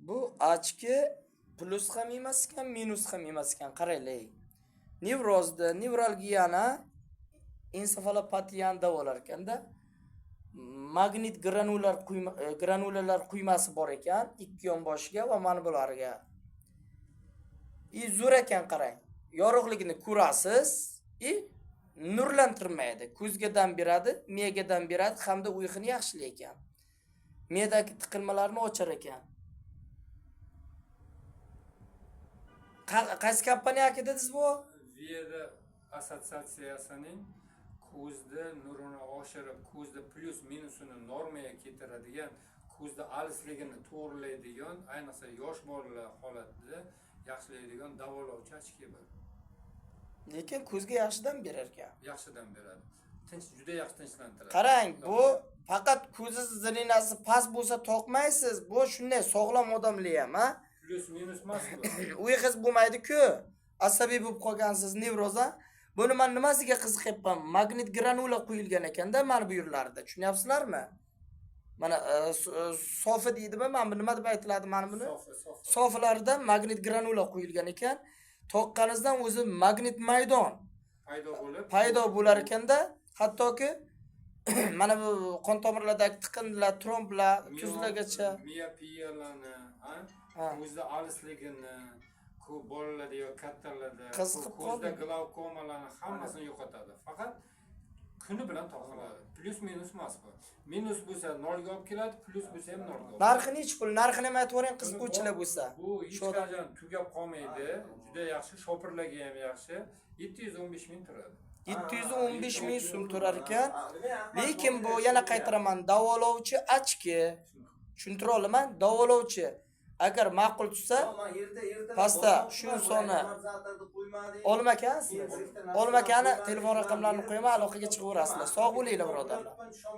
Bu ochki plus ham emas ekan, minus ham emas ekan. Qaranglar. Nevrozda, nevralgiyani ensefalopatiyani davolar ekanda, magnit granulalar quyması bor ekan, ikki yonboshiga va mana bularga. Zo'r ekan qarang. Yorug'ligini ko'rasiz, nurlantirmaydi. Ko'zga dam beradi, miyaga dam beradi hamda uyquni yaxshilaydi ekan. Miyadagi tiqilmalarni ochar ekan. Qaysi kompaniyaki dedingiz bu? Viyada assotsiatsiyasining ko'zda nurini oshirib, ko'zda plus minusini normaga keltiradigan, ko'zda alisligini to'g'rilaydigan, ayniqsa yosh bolalar holatida yaxshilaydigan davolovchi ochki bor. Lekin ko'zga yaxshidan berar ekan. Yaxshidan beradi. Juda yaxshi tinchlantiradi. Qarang, bu faqat ko'zingiz zirinasi past bo'lsa toqmaysiz. Bu shunday sog'lom odamlar ham, ha? Plus minus emas bu. Uyqingiz bo'lmaydi-ku. Asabiy bo'lib qolgansiz, nevroza. Buni men nimasiga qiziqyapman? Magnit granula quyilgan ekanda mana bu yerlarda. Tushunyapsizlarmi? Mana sofi deydimi? Men bu nima deb aytiladi mana buni? Sofilarda magnit granula quyilgan ekan. Toqqaningizdan o'zi magnit maydon paydo bo'lar ekanda, hattoki mana bu qon tomirlardagi tiqinlar, tromblar, tuzlargacha miyopiyalarni, ko'zda alisligini, ko'p bolalarda yoki kattalarda ko'zda glaukomalarni hammasini yo'qotadi. Faqat kuni bilan topiladi. Plus minus emas bu. Minus bo'lsa 0 ga olib keladi, plus bo'lsa ham 0 ga olib. Narxini hech pul, narxini ham aytvoring qiziquvchilar bo'lsa. Bu hech qachon tugab qolmaydi. Juda yaxshi, shopirlarga ham yaxshi. 715 ming turadi. 715 ming so'm turar ekan. Lekin bu yana qaytaraman, davolovchi ochki. Tushuntira olaman, davolovchi. Agar ma'qul tutsa, pastda shu insonni olmakansiz. Olmakani telefon raqamlarini qo'yaman, aloqaga chiqaverasizlar. Sog' bo'linglar birodarlar.